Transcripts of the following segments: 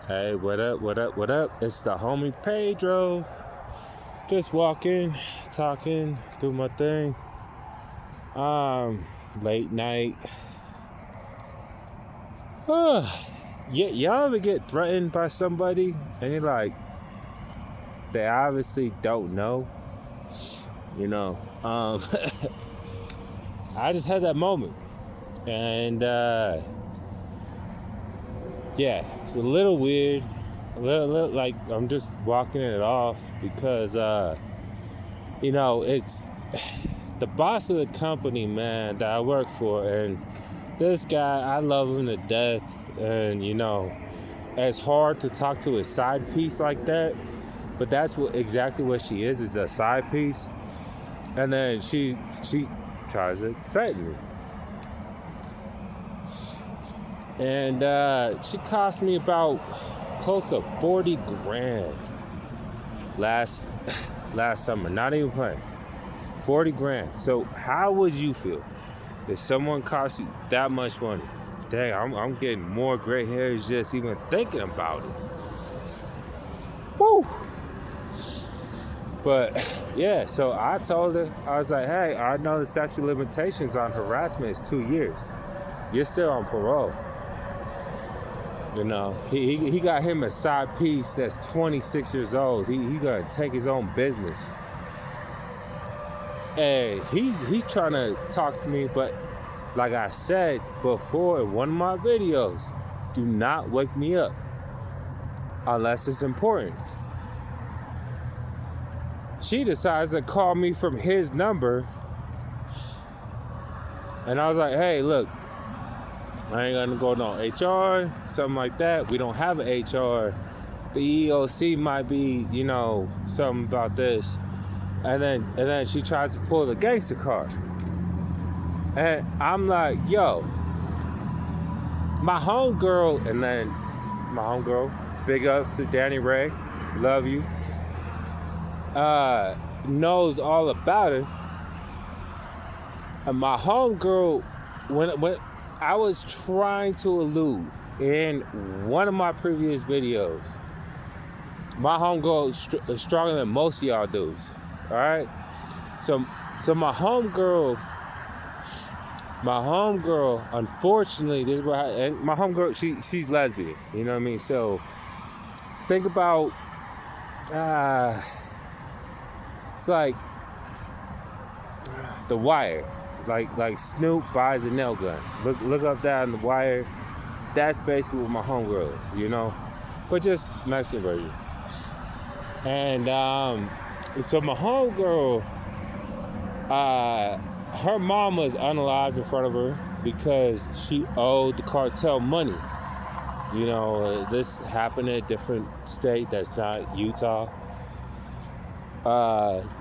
Hey, what up, what up, what up? It's the homie Pedro. Just walking, talking, do my thing. Late night. Y'all ever get threatened by somebody and you're like, they obviously don't know? You know, I just had that moment. And, yeah, it's a little weird. A little like I'm just walking it off because, it's the boss of the company, man, that I work for. And this guy, I love him to death. And, it's hard to talk to a side piece like that. But that's exactly what she is a side piece. And then she tries to threaten me. And she cost me about close to 40 grand last summer. Not even playing. 40 grand. So how would you feel if someone cost you that much money? Dang, I'm getting more gray hairs just even thinking about it. Woo! But yeah, so I told her, I was like, hey, I know the statute of limitations on harassment is 2 years. You're still on parole. He got him a side piece that's 26 years old. He gonna take his own business. And he's trying to talk to me, but like I said before in one of my videos, do not wake me up unless it's important. She decides to call me from his number. And I was like, hey, look, I ain't gonna go no HR, something like that. We don't have an HR. The EOC might be, something about this. And then she tries to pull the gangster card. And I'm like, yo, my homegirl, big ups to Danny Ray, love you, knows all about it. And my homegirl, when I was trying to allude in one of my previous videos, my homegirl is stronger than most of y'all dudes. All right, so my homegirl, unfortunately, this is what and my homegirl, she's lesbian. You know what I mean? So think about, it's like The Wire. Like Snoop buys a nail gun. Look up that on The Wire. That's basically what my homegirl is, but just Mexican version. And so my homegirl, her mom was unalived in front of her because she owed the cartel money. This happened in a different state that's not Utah.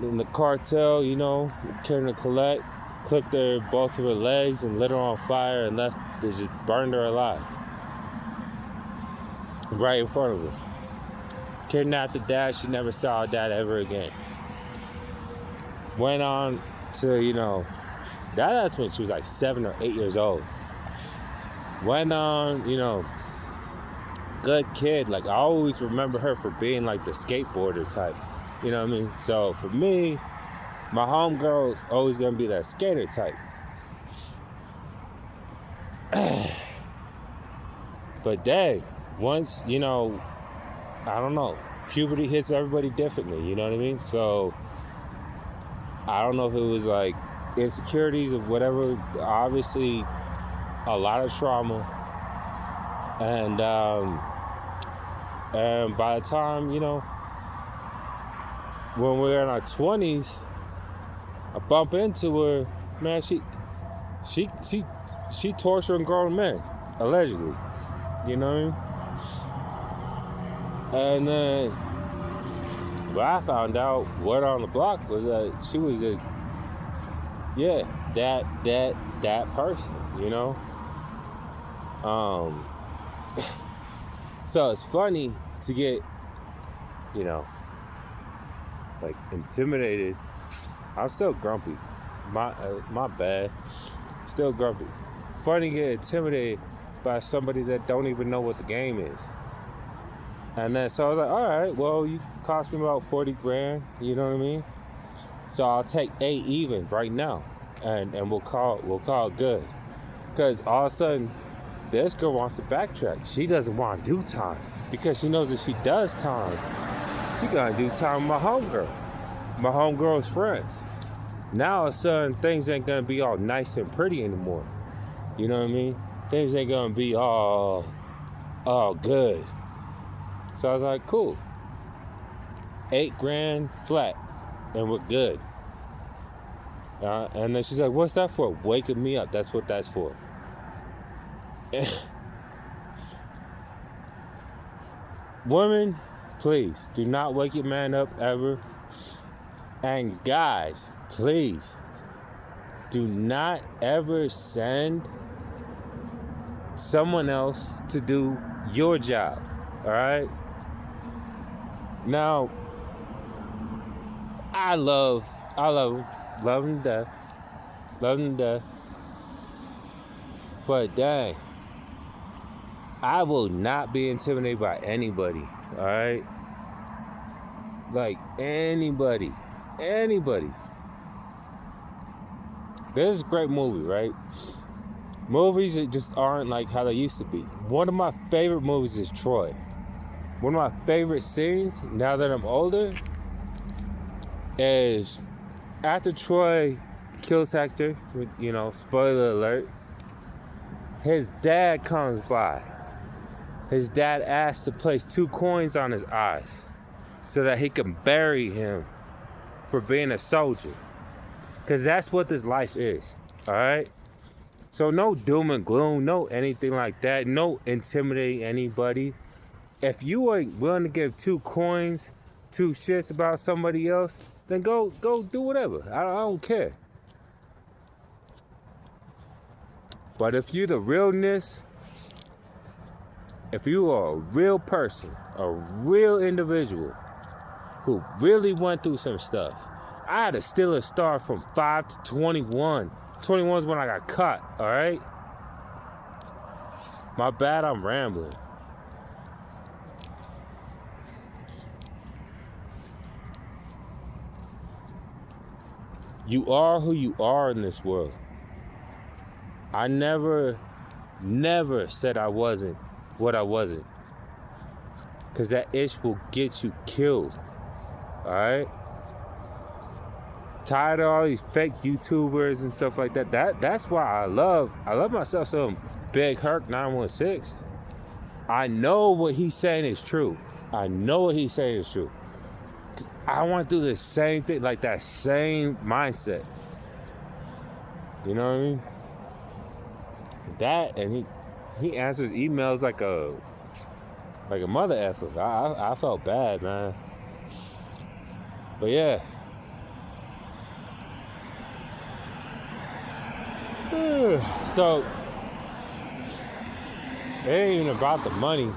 In the cartel, came to collect, clipped both of her legs and lit her on fire and they just burned her alive. Right in front of her. Kidnapped the dad, she never saw her dad ever again. Went on to, that's when she was like 7 or 8 years old. Went on, good kid. Like, I always remember her for being like the skateboarder type. You know what I mean? So for me, my homegirl's always gonna be that skater type. But dang, once, I don't know, puberty hits everybody differently, you know what I mean? So I don't know if it was like insecurities or whatever, obviously a lot of trauma. And by the time, when we're in our 20s, I bump into her, man, she torturing grown men, allegedly. You know what I mean? And then what I found out, word on the block, was that she was that person, So it's funny to get, like intimidated. I'm still grumpy. My bad. Still grumpy. Funny to get intimidated by somebody that don't even know what the game is. And then so I was like, all right, well, you cost me about 40 grand, you know what I mean? So I'll take 8 even right now, and we'll call it good. Because all of a sudden, this girl wants to backtrack. She doesn't want to do time because she knows if she does time, she gonna do time with my homegirl's friends. Now all of a sudden, things ain't gonna be all nice and pretty anymore. You know what I mean? Things ain't gonna be all good. So I was like, cool. 8 grand flat, and we're good. And then she's like, what's that for? Waking me up. That's what that's for. Women, please do not wake your man up ever. And guys, please do not ever send someone else to do your job. All right? Now, I love him to death. But dang, I will not be intimidated by anybody, all right? Like anybody. There's a great movie, right? Movies that just aren't like how they used to be. One of my favorite movies is Troy. One of my favorite scenes, now that I'm older, is after Troy kills Hector, you know, spoiler alert, his dad comes by. His dad asks to place 2 coins on his eyes so that he can bury him for being a soldier. Because that's what this life is, all right? So no doom and gloom, no anything like that, no intimidating anybody. If you are willing to give 2 coins, 2 shits about somebody else, then go do whatever. I don't care. But if you're the realness, if you are a real person, a real individual who really went through some stuff, I had to steal a star from 5 to 21. 21 is when I got caught, all right? My bad, I'm rambling. You are who you are in this world. I never said I wasn't what I wasn't. Because that ish will get you killed. Alright? Tired of all these fake YouTubers and stuff like that. That's why I love myself some Big Herc 916. I know what he's saying is true. I want to do the same thing, like that same mindset. You know what I mean? That, and he answers emails like a mother effer. I felt bad, man. But yeah. So it ain't even about the money.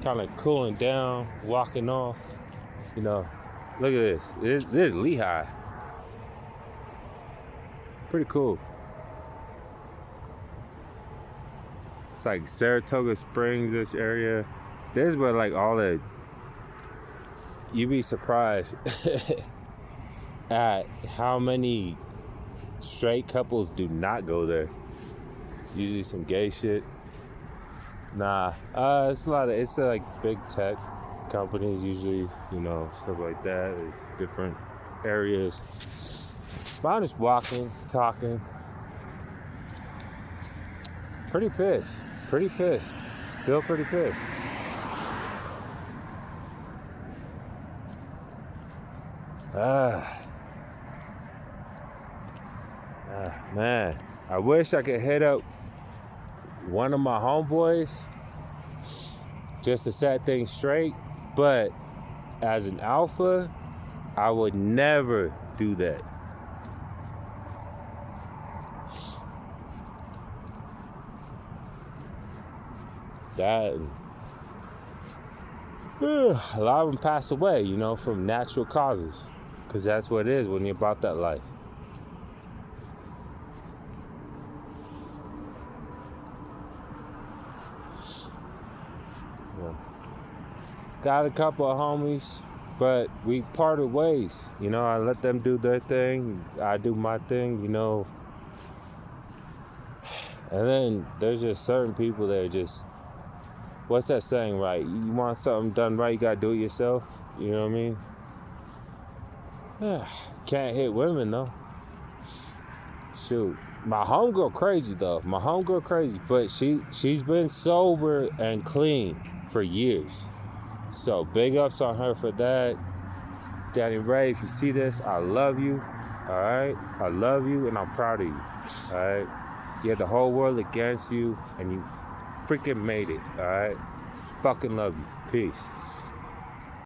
Kind of cooling down, walking off. You know, look at this. This is Lehigh. Pretty cool. It's like Saratoga Springs, this area. This is where like all the, you'd be surprised at how many straight couples do not go there. It's usually some gay shit. Nah, it's like big tech companies usually, you know, stuff like that. It's different areas. But I'm just walking, talking. Pretty pissed. Still pretty pissed. Man, I wish I could hit up one of my homeboys just to set things straight, but as an alpha, I would never do that. A lot of them pass away, you know, from natural causes, because that's what it is when you're about that life. Yeah. Got a couple of homies, but we parted ways. You know, I let them do their thing. I do my thing, you know. And then there's just certain people that are just, what's that saying, right? You want something done right, you gotta do it yourself. You know what I mean? Can't hit women though. Shoot. My homegirl crazy though. My homegirl crazy. But she's been sober and clean for years. So big ups on her for that. Danny Ray, if you see this, I love you. Alright? I love you and I'm proud of you. Alright? You had the whole world against you and you freaking made it. Alright? Fucking love you. Peace.